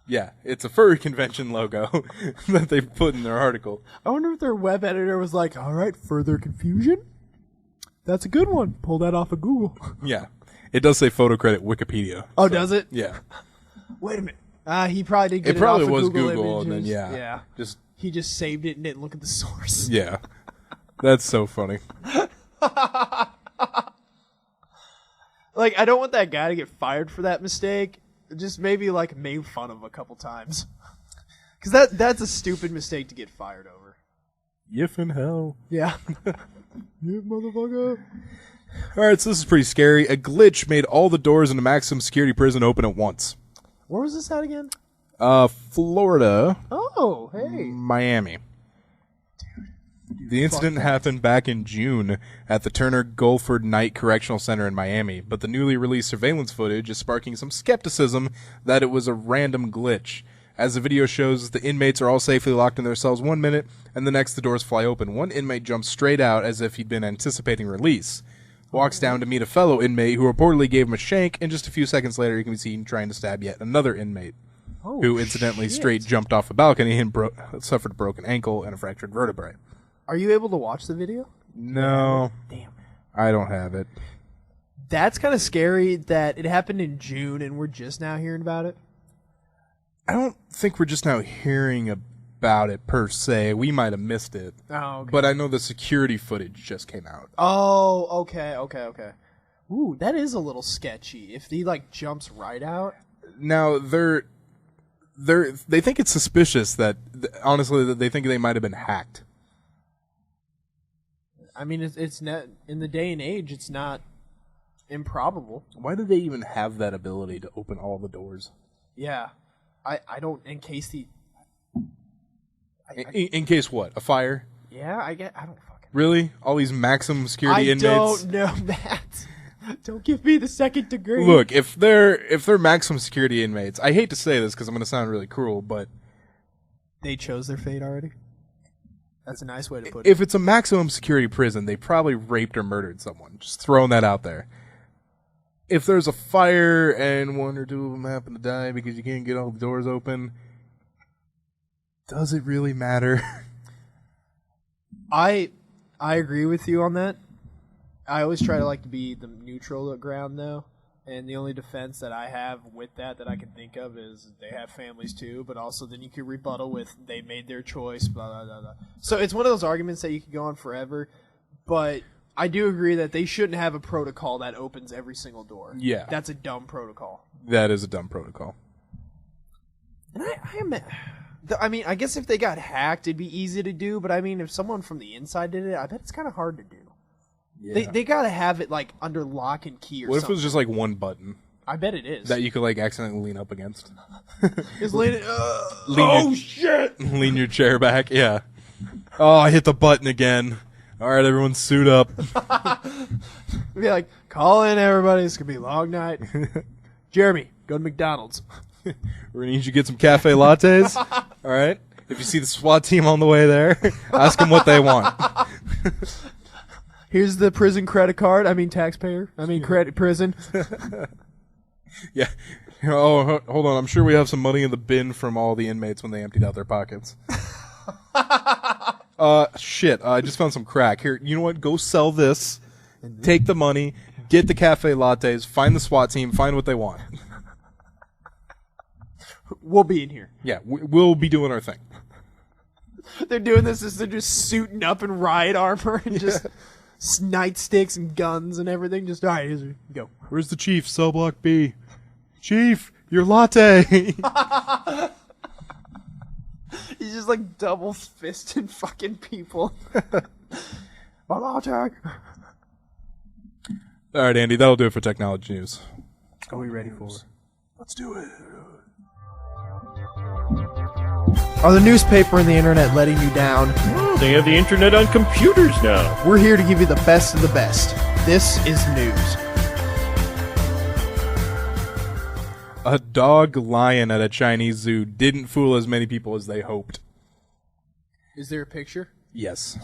S1: Yeah, it's a furry convention logo that they put in their article.
S3: I wonder if their web editor was like, all right, further confusion? That's a good one. Pull that off of Google.
S1: Yeah. It does say photo credit Wikipedia.
S3: Oh, does it?
S1: Yeah.
S3: Wait a minute. He probably did get
S1: It probably
S3: off of
S1: was
S3: Google
S1: Google, and
S3: Images.
S1: then,
S3: Yeah.
S1: Just,
S3: He just saved it and didn't look at the source.
S1: yeah. That's so funny.
S3: Like, I don't want that guy to get fired for that mistake. Just maybe, like, made fun of a couple times. Because that's a stupid mistake to get fired over.
S1: Yiff in hell.
S3: Yeah. You motherfucker.
S1: Alright, so this is pretty scary. A glitch made all the doors in a maximum security prison open at once.
S3: Where was this at again?
S1: Florida.
S3: Oh, hey.
S1: Miami. The incident happened back in June at the Turner Guilford Knight Correctional Center in Miami, but the newly released surveillance footage is sparking some skepticism that it was a random glitch. As the video shows, the inmates are all safely locked in their cells 1 minute, and the next the doors fly open. One inmate jumps straight out as if he'd been anticipating release. Walks down to meet a fellow inmate who reportedly gave him a shank, and just a few seconds later you can be seen trying to stab yet another inmate, who incidentally straight jumped off a balcony and suffered a broken ankle and a fractured vertebrae.
S3: Are you able to watch the video?
S1: No.
S3: Damn.
S1: I don't have it.
S3: That's kind of scary that it happened in June and we're just now hearing about it.
S1: I don't think we're just now hearing about it per se. We might have missed it.
S3: Oh, okay.
S1: But I know the security footage just came out.
S3: Oh, okay. Ooh, that is a little sketchy. If he, like, jumps right out.
S1: Now, they think it's suspicious that, honestly, that they think they might have been hacked.
S3: I mean, it's not, in the day and age, it's not improbable.
S1: Why do they even have that ability to open all the doors?
S3: Yeah. I don't, in case the...
S1: In case what? A fire?
S3: Yeah, I don't fucking...
S1: Really? All these maximum security inmates?
S3: I don't know, Matt. Don't give me the second degree.
S1: Look, if they're maximum security inmates, I hate to say this because I'm going to sound really cruel, but...
S3: They chose their fate already? That's a nice way to put it.
S1: If it's a maximum security prison, they probably raped or murdered someone. Just throwing that out there. If there's a fire and one or two of them happen to die because you can't get all the doors open, does it really matter?
S3: I agree with you on that. I always try to be the neutral ground though, and the only defense that I have with that I can think of is they have families too, but also then you could rebuttal with they made their choice, blah blah blah blah. So it's one of those arguments that you could go on forever, but I do agree that they shouldn't have a protocol that opens every single door.
S1: Yeah.
S3: That's a dumb protocol.
S1: That is a dumb protocol.
S3: And I mean, I guess if they got hacked, it'd be easy to do, but I mean, if someone from the inside did it, I bet it's kind of hard to do. Yeah. They gotta have it under lock and key or something.
S1: What if it was just one button?
S3: I bet it is.
S1: That you could accidentally lean up against.
S3: Just shit!
S1: Lean your chair back, yeah. Oh, I hit the button again. Alright, everyone suit up.
S3: Be like, call in everybody, it's gonna be a long night. Jeremy, go to McDonald's.
S1: We're gonna need you to get some cafe lattes. Alright? If you see the SWAT team on the way there, ask them what they want.
S3: Here's the prison credit card. I mean taxpayer. I mean prison.
S1: Yeah. Oh, hold on. I'm sure we have some money in the bin from all the inmates when they emptied out their pockets. Shit. I just found some crack. Here, you know what? Go sell this. Take the money. Get the cafe lattes. Find the SWAT team. Find what they want.
S3: We'll be in here.
S1: Yeah, we'll be doing our thing.
S3: They're doing this as they're just suiting up in riot armor and just nightsticks and guns and everything. Just, all right, here's go.
S1: Where's the chief? Cell block B. Chief, your latte.
S3: He's just double fisting fucking people. My latte.
S1: All right, Andy, that'll do it for technology news.
S3: Are we ready for it?
S1: Let's do it.
S3: Are the newspaper and the internet letting you down?
S8: They have the internet on computers now.
S3: We're here to give you the best of the best. This is news.
S1: A dog lion at a Chinese zoo didn't fool as many people as they hoped.
S3: Is there a picture?
S1: Yes.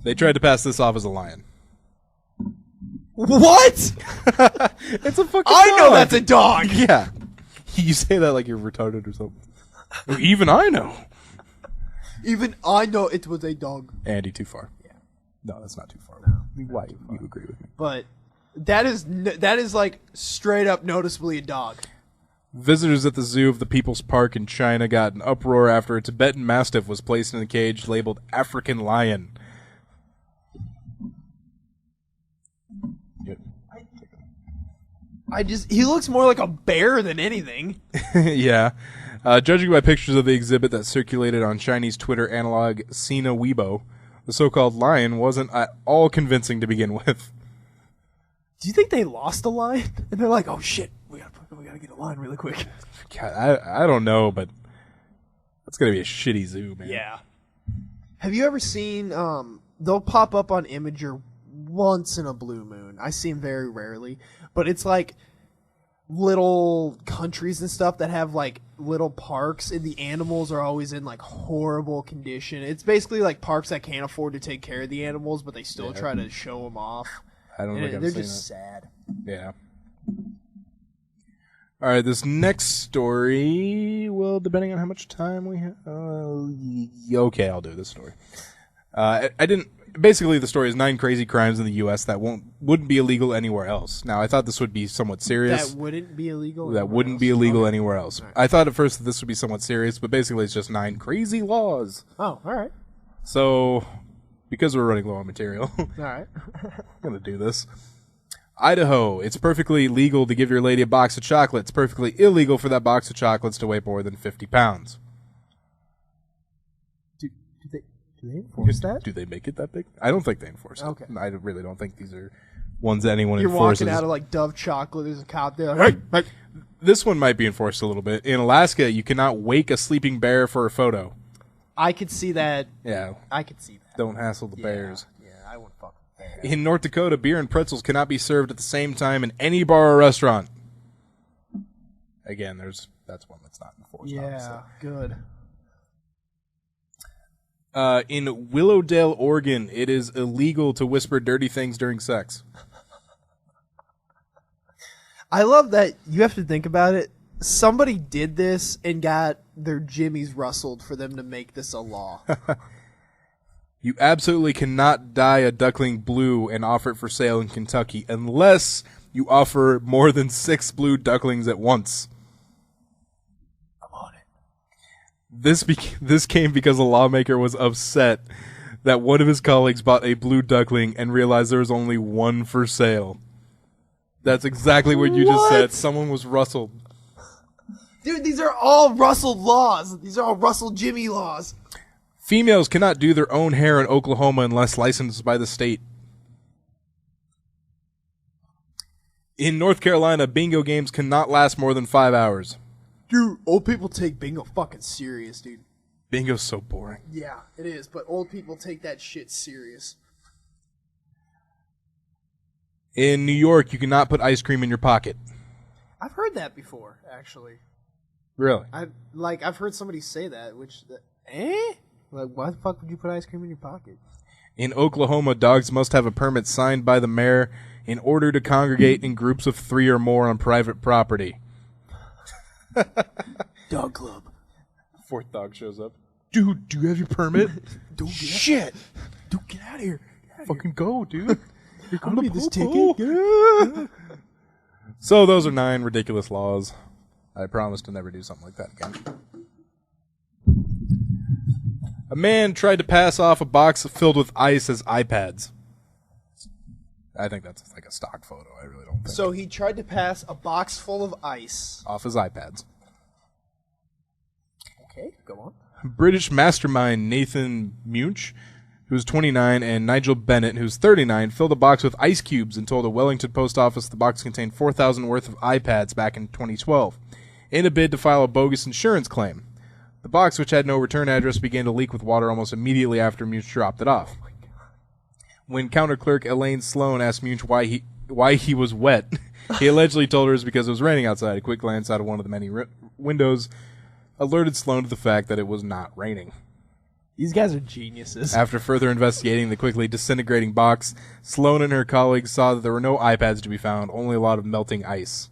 S1: They tried to pass this off as a lion.
S3: What?
S1: It's a fucking
S3: I
S1: dog.
S3: know that's a dog.
S1: Yeah. You say that like you're retarded or something. Even I know.
S3: Even I know it was a dog.
S1: Andy, too far. Yeah. No, that's not too far. Why you agree with me?
S3: But that is like straight up noticeably a dog.
S1: Visitors at the zoo of the People's Park in China got an uproar after a Tibetan Mastiff was placed in a cage labeled African Lion.
S3: He looks more like a bear than anything.
S1: Yeah. Judging by pictures of the exhibit that circulated on Chinese Twitter analog Sina Weibo, the so-called lion wasn't at all convincing to begin with.
S3: Do you think they lost a lion? And they're like, oh shit, we gotta get a lion really quick.
S1: God, I don't know, but that's gonna be a shitty zoo, man.
S3: Yeah. Have you ever seen, they'll pop up on Imager once in a blue moon. I see them very rarely. But it's like little countries and stuff that have like little parks, and the animals are always in like horrible condition. It's basically like parks that can't afford to take care of the animals, but they still try to show them off.
S1: I don't think I've
S3: they're
S1: seen
S3: just
S1: that.
S3: sad.
S1: Yeah. All right, this next story, well, depending on how much time we have, okay, I'll do this story. I didn't. Basically, the story is 9 crazy crimes in the U.S. that wouldn't be illegal anywhere else. Now, I thought this would be somewhat serious.
S3: That wouldn't be illegal.
S1: That wouldn't be illegal anywhere else. Right. I thought at first that this would be somewhat serious, but basically, it's just 9 crazy laws.
S3: Oh, all right.
S1: So, because we're running low on material,
S3: all right,
S1: I'm gonna do this. Idaho, it's perfectly legal to give your lady a box of chocolates. Perfectly illegal for that box of chocolates to weigh more than 50 pounds.
S3: Do they enforce that?
S1: Do they make it that big? I don't think they enforce it.
S3: Okay.
S1: I really don't think these are ones that anyone
S3: You're
S1: enforces.
S3: walking out of like Dove chocolate. There's a cop there. Like, hey.
S1: This one might be enforced a little bit. In Alaska, you cannot wake a sleeping bear for a photo.
S3: I could see that.
S1: Yeah.
S3: I could see that.
S1: Don't hassle the bears.
S3: Yeah, I wouldn't fuck with that.
S1: In North Dakota, beer and pretzels cannot be served at the same time in any bar or restaurant. Again, that's one that's not enforced.
S3: Yeah,
S1: obviously.
S3: good.
S1: In Willowdale, Oregon, it is illegal to whisper dirty things during sex.
S3: I love that you have to think about it. Somebody did this and got their jimmies rustled for them to make this a law.
S1: You absolutely cannot dye a duckling blue and offer it for sale in Kentucky unless you offer more than 6 blue ducklings at once.
S3: I'm on it.
S1: This came because a lawmaker was upset that one of his colleagues bought a blue duckling and realized there was only one for sale. That's exactly what you just said. Someone was rustled.
S3: Dude, these are all rustled laws. These are all Russell Jimmy laws.
S1: Females cannot do their own hair in Oklahoma unless licensed by the state. In North Carolina, bingo games cannot last more than 5 hours.
S3: Dude, old people take bingo fucking serious, dude.
S1: Bingo's so boring.
S3: Yeah, it is, but old people take that shit serious.
S1: In New York, you cannot put ice cream in your pocket.
S3: I've heard that before, actually.
S1: Really?
S3: I've heard somebody say that, Like, why the fuck would you put ice cream in your pocket?
S1: In Oklahoma, dogs must have a permit signed by the mayor in order to congregate in groups of 3 or more on private property.
S3: Dog club.
S1: 4th dog shows up. Dude, do you have your permit?
S3: Shit! Dude, get out of here.
S1: Fucking go, dude. Here come the
S3: this
S1: popo.
S3: ticket.
S1: So those are 9 ridiculous laws. I promise to never do something like that again. A man tried to pass off a box filled with ice as iPads. I think that's like a stock photo. I really don't think.
S3: So he tried to pass a box full of ice.
S1: Off his iPads.
S3: Okay, go on.
S1: British mastermind Nathan Munch, who's 29, and Nigel Bennett, who's 39, filled a box with ice cubes and told a Wellington post office the box contained 4,000 worth of iPads back in 2012, in a bid to file a bogus insurance claim. The box, which had no return address, began to leak with water almost immediately after Munch dropped it off. When counter clerk Elaine Sloan asked Munch why he was wet, he allegedly told her it was because it was raining outside. A quick glance out of one of the many windows alerted Sloan to the fact that it was not raining.
S3: These guys are geniuses.
S1: After further investigating the quickly disintegrating box, Sloan and her colleagues saw that there were no iPads to be found, only a lot of melting ice.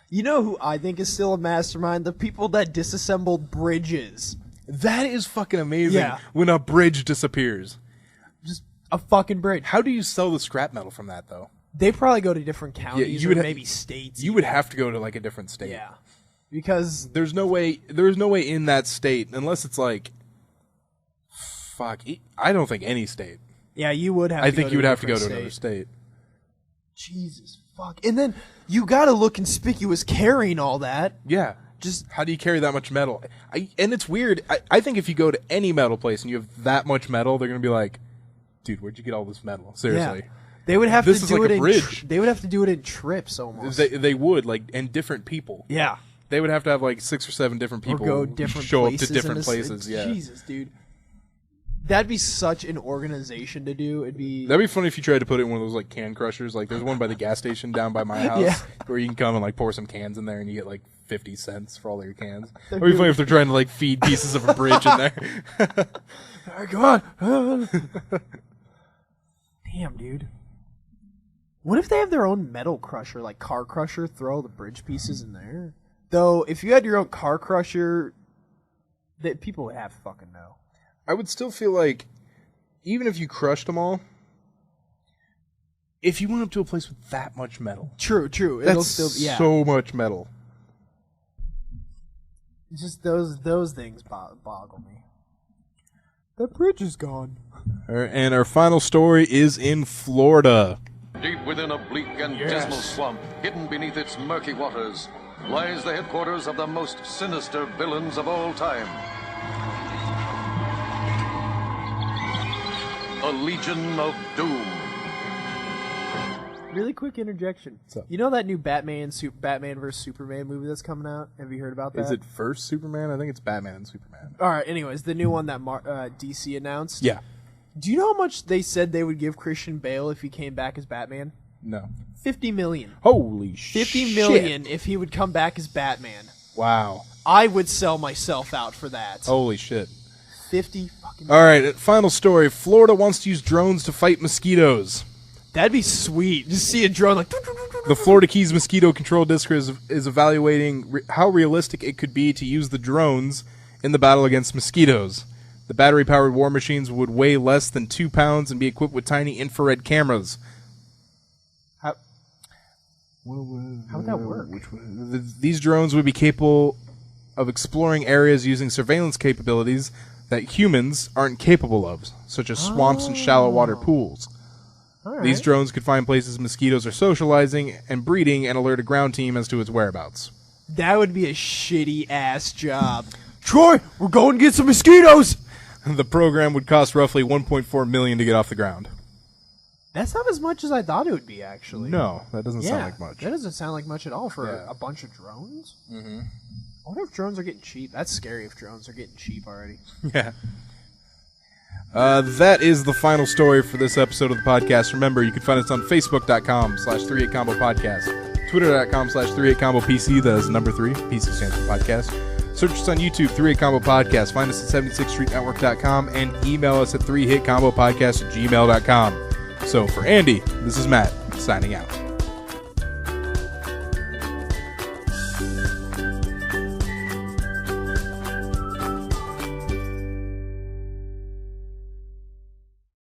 S3: You know who I think is still a mastermind? The people that disassembled bridges.
S1: That is fucking amazing.
S3: Yeah.
S1: When a bridge disappears.
S3: Just a fucking bridge.
S1: How do you sell the scrap metal from that, though?
S3: They probably go to different counties or maybe states.
S1: You would have to go to like a different state.
S3: Yeah. Because
S1: there's no way in that state, unless it's like, I don't think any state.
S3: Yeah, you would have
S1: I
S3: to
S1: think
S3: go
S1: you would
S3: to a
S1: have to go to
S3: different
S1: another state.
S3: Jesus fuck. And then you gotta look conspicuous carrying all that.
S1: Yeah. Just how do you carry that much metal? And it's weird. I think if you go to any metal place and you have that much metal, they're going to be like, dude, where'd you get all this metal? Seriously.
S3: Yeah. They would have
S1: This
S3: to
S1: is
S3: do
S1: like
S3: it
S1: a
S3: in
S1: bridge.
S3: they would have to do it in trips almost.
S1: They would, like, and different people.
S3: Yeah.
S1: They would have to have like 6 or 7 different people
S3: or go different
S1: show
S3: places
S1: up to different
S3: in
S1: places. Yeah.
S3: Jesus, dude. That'd be such an organization to do. That'd be
S1: funny if you tried to put it in one of those like can crushers. Like there's one by the gas station down by my house
S3: Yeah.
S1: where you can come and like pour some cans in there and you get like 50 cents for all your cans. It'd be funny if they're trying to like feed pieces of a bridge in there.
S3: Come on. Damn, dude. What if they have their own metal crusher, like car crusher, throw all the bridge pieces in there? Though, if you had your own car crusher, that people would have to fucking know.
S1: I would still feel like, even if you crushed them all, if you went up to a place with that much metal.
S3: True.
S1: That's
S3: yeah.
S1: so much metal.
S3: It's just those things boggle me. The bridge is gone.
S1: And our final story is in Florida.
S9: Deep within a bleak and dismal swamp, hidden beneath its murky waters, lies the headquarters of the most sinister villains of all time. A Legion of Doom.
S3: Really quick interjection. You know that new Batman vs Superman movie that's coming out? Have you heard about that?
S1: Is it first Superman? I think it's Batman and Superman.
S3: All right. Anyways, the new one that DC announced.
S1: Yeah.
S3: Do you know how much they said they would give Christian Bale if he came back as Batman?
S1: No.
S3: $50 million.
S1: Holy shit.
S3: $50 million if he would come back as Batman.
S1: Wow.
S3: I would sell myself out for that.
S1: Holy shit.
S3: 50 fucking.
S1: All right, final story. Florida wants to use drones to fight mosquitoes.
S3: That'd be sweet. Just see a drone like.
S1: The Florida Keys Mosquito Control District is evaluating how realistic it could be to use the drones in the battle against mosquitoes. The battery-powered war machines would weigh less than 2 pounds and be equipped with tiny infrared cameras.
S3: How would that work?
S1: These drones would be capable of exploring areas using surveillance capabilities that humans aren't capable of, such as swamps and shallow water pools.
S3: All right.
S1: These drones could find places mosquitoes are socializing and breeding and alert a ground team as to its whereabouts.
S3: That would be a shitty-ass job. Troy, we're going to get some mosquitoes!
S1: The program would cost roughly $1.4 million to get off the ground.
S3: That's not as much as I thought it would be, actually.
S1: No, that doesn't sound like much.
S3: That doesn't sound like much at all for
S1: Yeah.
S3: a bunch of drones. Mm-hmm. I wonder if drones are getting cheap. That's scary if drones are getting cheap already.
S1: Yeah. That is the final story for this episode of the podcast. Remember, you can find us on Facebook.com/38Combo Podcast, Twitter.com/38Combo PC. That is number 3. PC stands for podcast. Search us on YouTube, 38Combo Podcast. Find us at 76streetnetwork.com and email us at 3hitcombopodcast@gmail.com. So for Andy, this is Matt, signing out.